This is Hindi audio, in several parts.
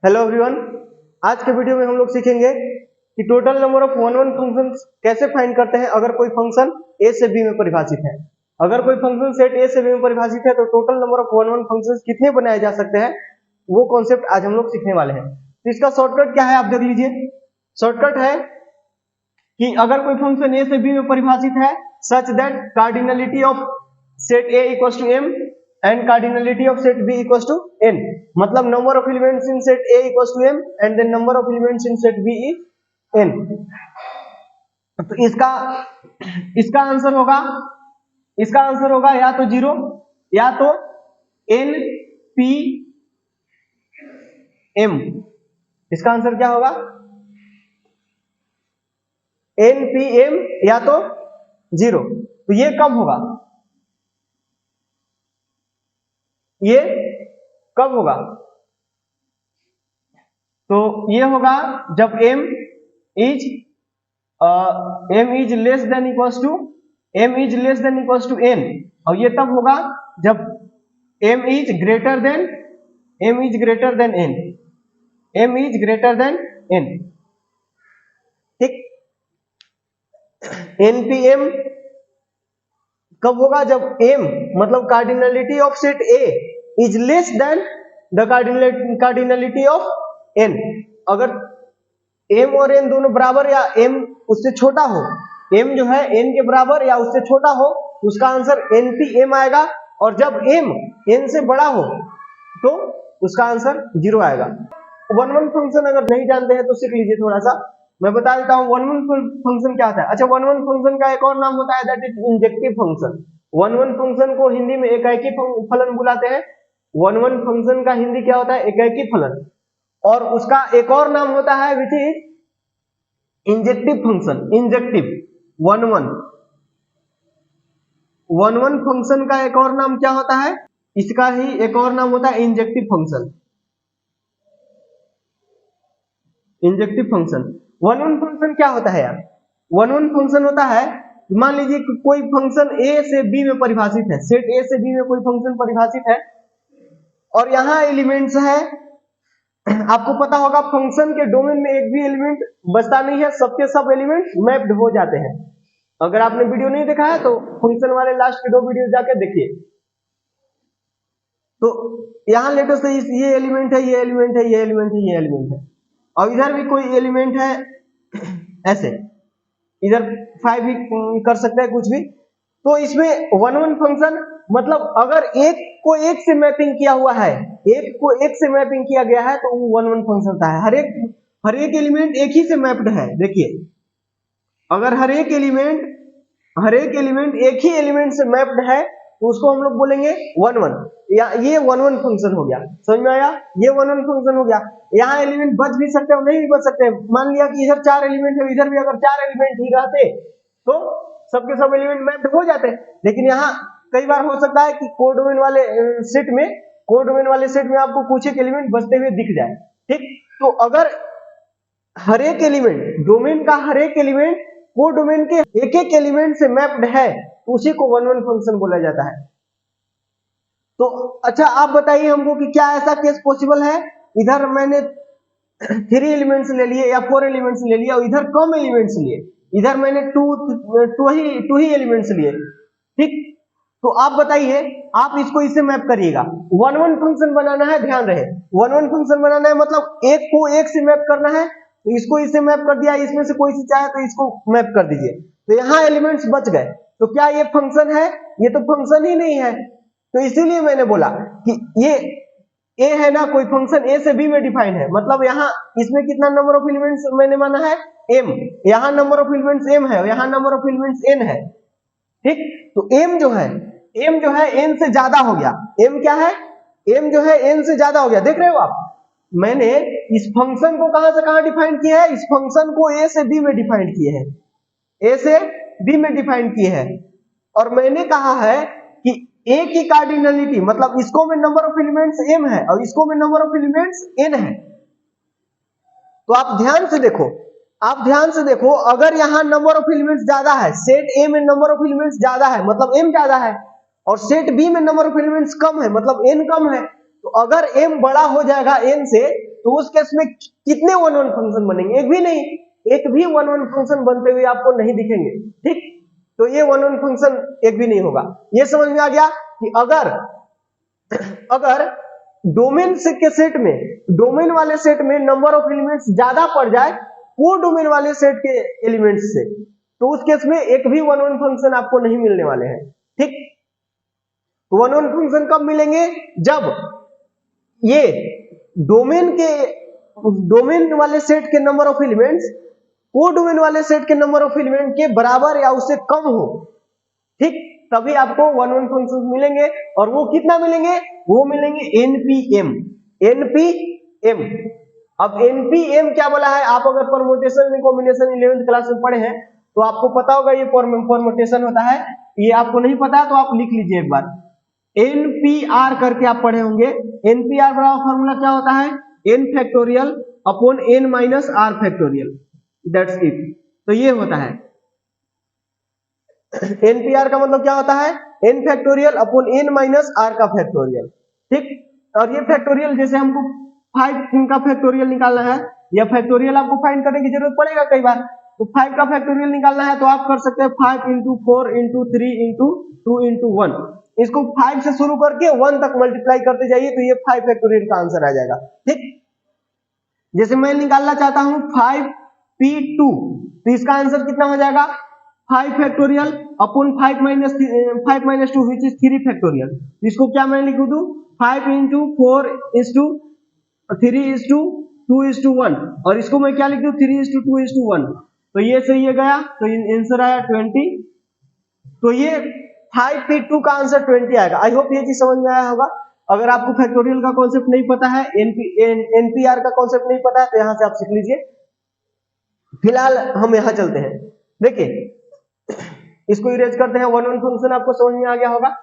हेलो एवरीवन, आज के वीडियो में हम लोग सीखेंगे कि total number of one one functions कैसे फाइंड करते हैं अगर कोई फंक्शन ए से बी में परिभाषित है। अगर कोई फंक्शन सेट ए से बी में परिभाषित है तो total number of one one functions कितने बनाए जा सकते हैं, वो कॉन्सेप्ट आज हम लोग सीखने वाले हैं। तो इसका शॉर्टकट क्या है आप देख लीजिए। शॉर्टकट है कि अगर कोई फंक्शन ए से बी में परिभाषित है such that cardinality of set A equals to m and cardinality of set B equals to n, मतलब number of elements in set A equals to m and then number of elements in set B is n। तो इसका आंसर होगा या तो 0 या तो n p m। इसका आंसर क्या होगा? n p m या तो 0। तो ये कब होगा? ये कब होगा? तो ये होगा जब m is less than equals to n, और ये तब होगा जब m is greater than n। ठीक, npm कब होगा? जब m मतलब cardinality of set A is less than the cardinality of n। अगर m और n दोनों बराबर या m उससे छोटा हो, m जो है n के बराबर या उससे छोटा हो, उसका आंसर npm आएगा। और जब m n से बड़ा हो तो उसका आंसर 0 आएगा। वन वन फंक्शन अगर नहीं जानते हैं तो सीख लीजिए थोड़ा सा, मैं बता देता हूं वन वन फंक्शन क्या होता है। अच्छा, वन वन फंक्शन का एक और नाम होता है that is injective function. One one function को हिंदी में एकाकी फलन बुलाते हैं। वन वन फंक्शन का हिंदी क्या होता है? एकाकी फलन। और उसका एक और नाम होता है which is injective function. Injective one one function का एक और नाम क्या होता है? इसका ही एक और नाम होता है injective function. Injective function. One one function क्या होता है यार? वन वन फंक्शन होता है, मान लीजिए कोई फंक्शन ए से बी में परिभाषित है, सेट ए से बी में कोई फंक्शन परिभाषित है और यहाँ एलिमेंट्स है। आपको पता होगा फंक्शन के डोमेन में एक भी एलिमेंट बचता नहीं है, सबके सब एलिमेंट मैप्ड हो जाते हैं। अगर आपने वीडियो नहीं देखा है तो फंक्शन वाले लास्ट के 2 वीडियो जाके देखिए। तो यहाँ लेटर से ये एलिमेंट है, ये एलिमेंट है, ये एलिमेंट है, ये एलिमेंट है, और इधर भी कोई एलिमेंट है ऐसे, इधर 5 भी कर सकता है कुछ भी। तो इसमें वन वन फंक्शन मतलब अगर एक को एक से मैपिंग किया हुआ है, एक को एक से मैपिंग किया गया है तो वो वन वन फंक्शन होता है। हर एक एलिमेंट एक ही से मैप्ड है। देखिए, अगर हर एक एलिमेंट एक ही एलिमेंट से मैप्ड है तो उसको हम लोग बोलेंगे वन वन, या ये वन वन फंक्शन हो गया। समझ में आया? ये वन वन फंक्शन हो गया। यहाँ एलिमेंट बच भी सकते हैं और नहीं भी बच सकते हैं। मान लिया कि इधर 4 एलिमेंट है, इधर भी अगर 4 एलिमेंट ही रहते तो सबके सब एलिमेंट मैप्ड हो जाते। लेकिन यहाँ कई बार हो सकता है कि कोडोमेन वाले सेट में आपको कुछ एक एलिमेंट बचते हुए दिख जाए। ठीक, तो अगर हर एक एलिमेंट, डोमेन का हर एक एलिमेंट कोडोमेन के एक एक एलिमेंट से मैप्ड है तो उसी को वन वन फंक्शन बोला जाता है। तो अच्छा, आप बताइए हमको कि क्या ऐसा केस पॉसिबल है इधर मैंने 3 एलिमेंट्स ले लिए या 4 एलिमेंट्स ले लिए और इधर कम एलिमेंट्स लिए, इधर मैंने 2 ही एलिमेंट्स लिए। ठीक, तो आप बताइए, आप इसको इससे मैप करिएगा। वन वन फंक्शन बनाना है, ध्यान रहे, वन वन फंक्शन बनाना है मतलब एक को एक से मैप करना है। तो इसको इससे मैप कर दिया, इसमें से कोई सी चाहे तो इसको मैप कर दीजिए। तो यहाँ एलिमेंट्स बच गए, तो क्या ये फंक्शन है? ये तो फंक्शन ही नहीं है। तो इसीलिए मैंने बोला कि ये ए है ना, कोई फंक्शन ए से बी में डिफाइंड है, मतलब यहाँ इसमें कितना नंबर ऑफ एलिमेंट्स मैंने माना है? m। यहाँ नंबर ऑफ एलिमेंट्स m है और यहाँ नंबर ऑफ एलिमेंट्स n है। ठीक, तो m जो है n से ज्यादा हो गया। m क्या है? m जो है n से ज्यादा हो गया। देख रहे हो आप, मैंने इस फंक्शन को कहां से कहां डिफाइन किया है? इस फंक्शन को a से b में डिफाइन किए हैं, a से b में डिफाइन किए हैं। और मैंने कहा है कि a की कार्डिनलिटी मतलब इसको में नंबर ऑफ एलिमेंट्स m है और इसको में नंबर ऑफ एलिमेंट्स n है। तो आप ध्यान से देखो, अगर यहाँ नंबर ऑफ एलिमेंट्स ज्यादा है, सेट A में नंबर ऑफ एलिमेंट्स ज्यादा है मतलब m ज्यादा है, और सेट बी में नंबर ऑफ एलिमेंट्स कम है मतलब n कम है। तो अगर m बड़ा हो जाएगा n से तो उस केस में कितने वन वन फंक्शन बनेंगे? एक भी नहीं, एक भी वन वन फंक्शन बनते हुए आपको नहीं दिखेंगे। ठीक, तो ये वन वन फंक्शन एक भी नहीं होगा। ये समझ में आ गया कि अगर डोमेन के सेट में, डोमेन वाले सेट में नंबर ऑफ एलिमेंट्स ज्यादा पड़ जाए वो डोमेन वाले सेट के एलिमेंट्स से, तो उस केस में एक भी वन वन फंक्शन आपको नहीं मिलने वाले हैं। ठीक, वन वन फंक्शन कब मिलेंगे? जब ये डोमेन वाले सेट के नंबर ऑफ एलिमेंट्स वो डोमेन वाले सेट के नंबर ऑफ एलिमेंट के बराबर या उससे कम हो। ठीक, तभी आपको वन वन फंक्शन मिलेंगे। और वो कितना मिलेंगे? वो मिलेंगे एनपीएम। एनपीएम, अब एनपीएम क्या बोला है? आप अगर परमुटेशन में कॉम्बिनेशन 11th क्लास में पढ़े हैं तो आपको पता होगा ये परमुटेशन होता है। ये आपको नहीं पता है तो आप लिख लीजिए एक बार, एनपीआर करके आप पढ़े होंगे। एनपीआर बराबर फॉर्मूला क्या होता है? N factorial upon n minus r factorial, that's it. तो ये होता है एनपीआर का मतलब क्या होता है? N factorial upon n minus r का फैक्टोरियल। ठीक, और ये फैक्टोरियल जैसे हमको 5 का फैक्टोरियल निकालना है या फैक्टोरियल आपको फाइंड करने की जरूरत पड़ेगा कई बार, तो 5 का फैक्टोरियल निकालना है तो आप कर सकते हैं 5 इंटू 4 इंटू 3 इंटू 2 इंटू 1। इसको 5 से शुरू करके 1 तक मल्टीप्लाई करते जाइए तो ये 5 फैक्टोरियल का आंसर आ जाएगा। ठीक, जैसे मैं निकालना चाहता हूं 5p2, तो इसका आंसर कितना हो जाएगा? 5 factorial upon 5 minus 2 which is 3 factorial. इसको क्या मैं लिख दूं? 5 इंटू 4 इंटू 3 इंटू 2 इंटू 1, और इसको मैं क्या लिख दूं? 3 इंटू 2 इंटू 1। तो ये से ये गया तो आंसर आया 20। तो ये 5p2 का आंसर 20 आएगा। आई होप ये चीज समझ में आया होगा। अगर आपको फैक्टोरियल का कॉन्सेप्ट नहीं पता है, एनपीआर का कॉन्सेप्ट नहीं पता है तो यहां से आप सीख लीजिए। फिलहाल हम यहां चलते हैं। देखिए इसको इरेज करते हैं। वन वन फंक्शन आपको समझ में आ गया होगा।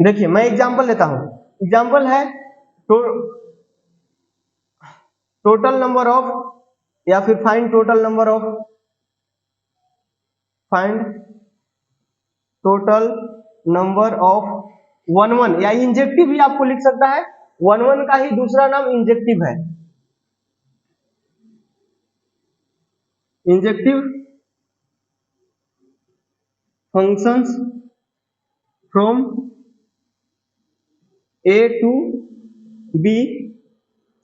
देखिए मैं एग्जांपल लेता हूं। एग्जांपल है टोटल नंबर ऑफ, या फिर find total number of, find total number of 1 1, या इंजेक्टिव भी आपको लिख सकता है। 1 1 का ही दूसरा नाम इंजेक्टिव है। Injective functions from A to B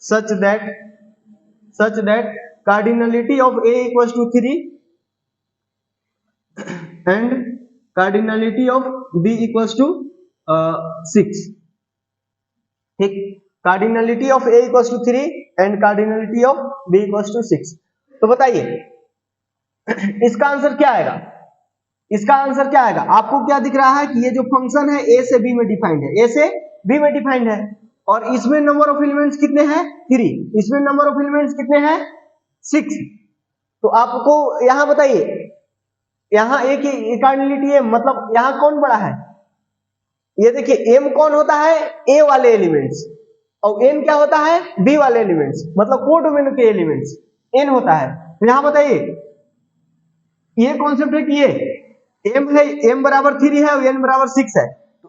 such that cardinality of A equals to 3 and cardinality of B equals to 6। ठीक, cardinality of A equals to 3 and cardinality of B equals to 6। तो बताइए इसका आंसर क्या आएगा? इसका आंसर क्या आएगा? आपको क्या दिख रहा है कि ये जो फंक्शन है A से B में डिफाइंड है, A से B में डिफाइंड है, और इसमें नंबर ऑफ एलिमेंट्स कितने हैं? 3। इसमें नंबर ऑफ एलिमेंट्स कितने हैं? 6। तो आपको यहां बताइए, यहां एक कार्डिनलिटी है, मतलब यहां कौन बड़ा है? ये देखिए m कौन होता है? A वाले एलिमेंट्स, और n क्या होता है? B वाले एलिमेंट्स, मतलब कोडोमेन के एलिमेंट्स n होता है। तो यहां बताइए ये कॉन्सेप्ट है कि ये m है, m बराबर 3 है और n बराबर 6 है, तो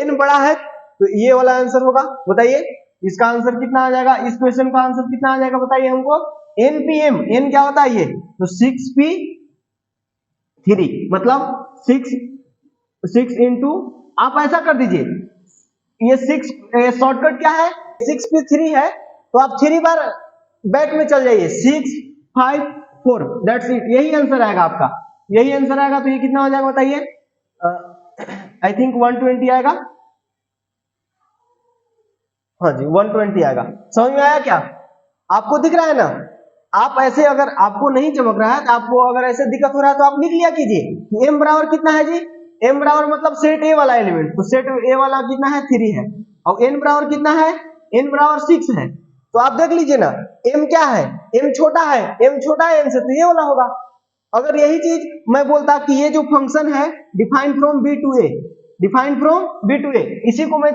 n बड़ा है तो ये वाला आंसर होगा। बताइए इसका आंसर कितना आ जाएगा? इस क्वेश्चन का आंसर कितना आ जाएगा बताइए हमको? npm, n क्या होता है ये? तो 6p3, मतलब 6 इंटू, आप ऐसा कर दीजिए, ये 6 शॉर्टकट क्या है? 6p3 है तो आप 3 बार बैक में चल जाइए, 6 5 4, दैट्स इट। यही आंसर आएगा आपका, यही आंसर आएगा। तो ये कितना हो जाएगा बताइए? आई थिंक 120 आएगा। हाँ जी 120 आएगा। समझ में आया क्या? आपको दिख रहा है ना? आप ऐसे, अगर आपको नहीं चमक रहा है तो आपको अगर ऐसे दिक्कत हो रहा है तो आप लिख लिया कीजिए m बराबर कितना है जी? m बराबर मतलब सेट A वाला एलिमेंट, तो सेट A वाला कितना है? 3 है, और n बराबर कितना है? n बराबर 6 है। तो आप देख लीजिए ना m क्या है? m छोटा है, m छोटा है n से, तो ये वाला होगा। अगर यही चीज मैं बोलता कि ये जो फंक्शन है define from B to A, define from B to A, इसी को मैं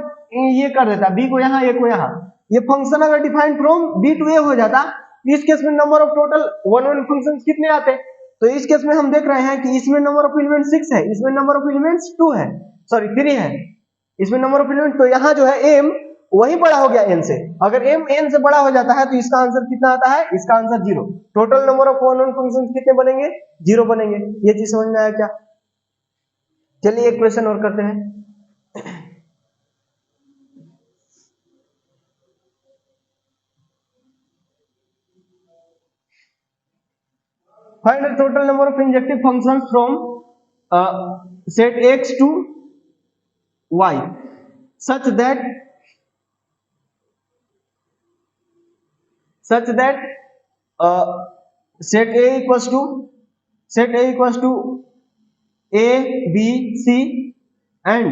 ये कर देता, B को यहाँ A को यहाँ, ये फंक्शन अगर define from B to A हो जाता इस केस में number of total one one function कितने आते हैं? तो इस केस में हम देख रहे हैं कि इसमें नंबर ऑफ एलिमेंट्स 6 है, इसमें नंबर ऑफ एलिमेंट्स 2 है, सॉरी 3 है, इसमें नंबर ऑफ एलिमेंट्स, तो यहाँ जो है m वही बड़ा हो गया n से। अगर m n से बड़ा हो जाता है तो इसका आंसर कितना आता है? इसका answer 0। Total number of one one function कितने बनेंगे? 0 बनेंगे। ये चीज समझ में आया क्या? चलिए एक क्वेश्चन और करते हैं। Find the total number of injective functions from set x to y such that set a equals to a b c and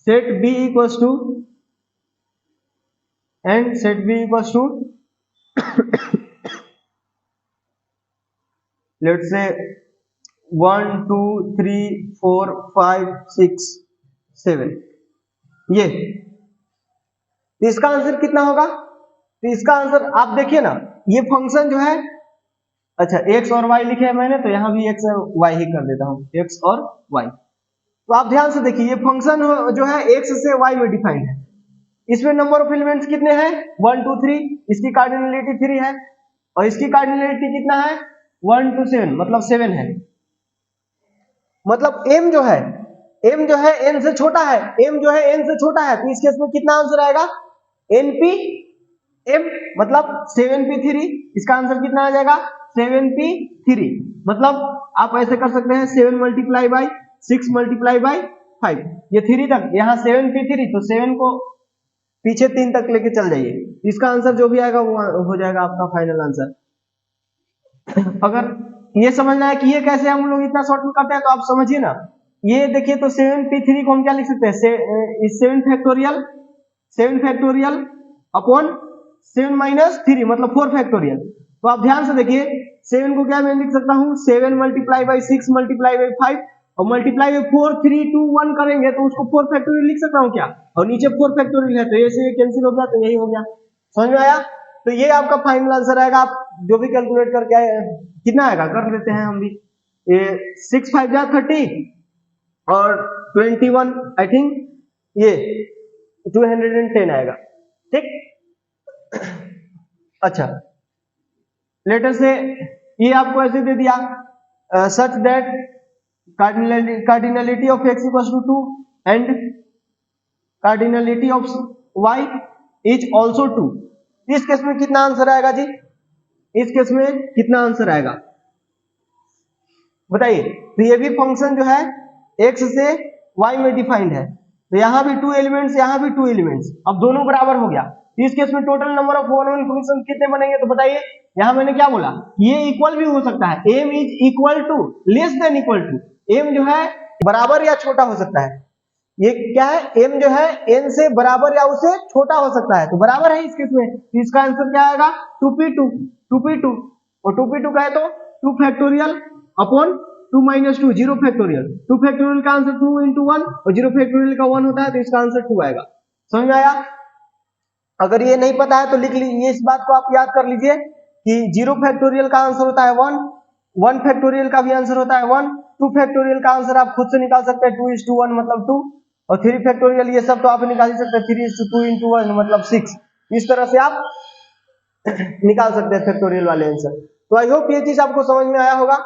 set b equals to let's say 1 2 3 4 5 6 7। ये तो इसका आंसर कितना होगा? तो इसका आंसर आप देखिए ना, ये फंक्शन जो है, अच्छा x और y लिखे है मैंने, तो यहां भी x और y ही कर देता हूं, x और y। तो आप ध्यान से देखिए, ये फंक्शन जो है x से y में डिफाइंड है। इसमें नंबर ऑफ एलिमेंट्स कितने हैं? 1 2 3, इसकी कार्डिनलिटी 3 है और इसकी कार्डिनलिटी कितना है? 1 2 7, मतलब 7 है। मतलब m जो है n से छोटा है, तो इस केस में कितना आंसर आएगा? np m, मतलब 7p3। इसका आंसर कितना आ जाएगा? 7p3। मतलब आप ऐसे कर सकते हैं 7 मल्टीप्लाई बाई 6 मल्टीप्लाई बाई 5, ये 3 तक, यहाँ 7p3, तो 7 को पीछे 3 तक लेके चल जाइए, इसका आंसर जो भी आएगा वो हो जाएगा आपका फाइनल आंसर। अगर ये समझना है कि ये कैसे हम लोग इतना शॉर्ट में करते हैं, तो आप समझिए ना, ये देखिए, तो 7p3 को हम क्या लिख सकते हैं? 7 फैक्टोरियल अपॉन 7 माइनस 3, मतलब 4 फैक्टोरियल। तो आप ध्यान से देखिए, 7 को क्या मैं लिख सकता हूँ? 7 मल्टीप्लाई बाई 6 मल्टीप्लाई बाई 5 और मल्टीप्लाई बाई 4 3 2 1 करेंगे तो उसको 4 फैक्टोरियल लिख सकता हूँ क्या? और नीचे 4 फैक्टोरियल है, तो ये से कैंसिल हो गया, तो यही हो गया। समझ में आया? तो ये आपका फाइनल आंसर आएगा। आप जो भी कैलकुलेट करके आए, कितना आएगा कर लेते हैं हम भी। ये 6 5 जा 30 और 21, आई थिंक ये 210 आएगा, ठीक। अच्छा, लेटर से ये आपको ऐसे दे दिया, such that cardinality of x equals to 2 and cardinality of y is also 2। इस केस में कितना आंसर आएगा जी? इस केस में कितना आंसर आएगा बताइए? तो ये भी फंक्शन जो है x से y में डिफाइंड है, तो यहाँ भी 2 एलिमेंट्स, यहाँ भी 2 एलिमेंट्स, अब दोनों बराबर हो गया। इस केस में total number of one one function कितने बनेंगे? तो बताइए, यहाँ मैंने क्या बोला, ये इक्वल भी हो सकता है, m is equal to less than equal to, m जो है बराबर या छोटा हो सकता है। ये क्या है? m जो है n से बराबर या उससे छोटा हो सकता है, तो बराबर है इस केस में, तो इसका आंसर क्या आएगा? 2p2 और 2p2 का है तो 2 factorial upon 2 minus 2 0 factorial. 2 factorial का आंसर 2 into 1 और 0 फैक्टोरियल का 1 होता है, तो इसका आंसर 2 आएगा। समझ में आया? अगर ये नहीं पता है तो लिख लीजिए, इस बात को आप याद कर लीजिए कि 0 फैक्टोरियल का आंसर होता है 1, 1 फैक्टोरियल का भी आंसर होता है 1, 2 फैक्टोरियल का आंसर आप खुद से निकाल सकते हैं 2 is to 1 मतलब 2, और 3 फैक्टोरियल ये सब तो आप निकाल ही सकते हैं 3 is to 2 into 1 मतलब 6। इस तरह से आप निकाल सकते हैं फैक्टोरियल वाले आंसर। तो आई होप ये चीज आपको समझ में आया होगा।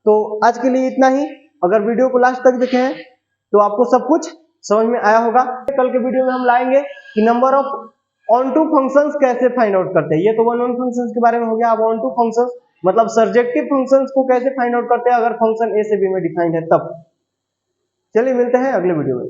तो आज के लिए इतना ही। अगर वीडियो को लास्ट तक देखे हैं तो आपको सब कुछ समझ में आया होगा। कल के वीडियो में हम लाएंगे कि number of onto functions कैसे फाइंड आउट करते हैं। ये तो वन ऑन फंक्शंस के बारे में हो गया। अब ऑन टू फंक्शंस मतलब सर्जेक्टिव फंक्शंस को कैसे फाइंड आउट करते हैं अगर फंक्शन ए से बी में डिफाइंड है तब। चलिए मिलते हैं अगले वीडियो में।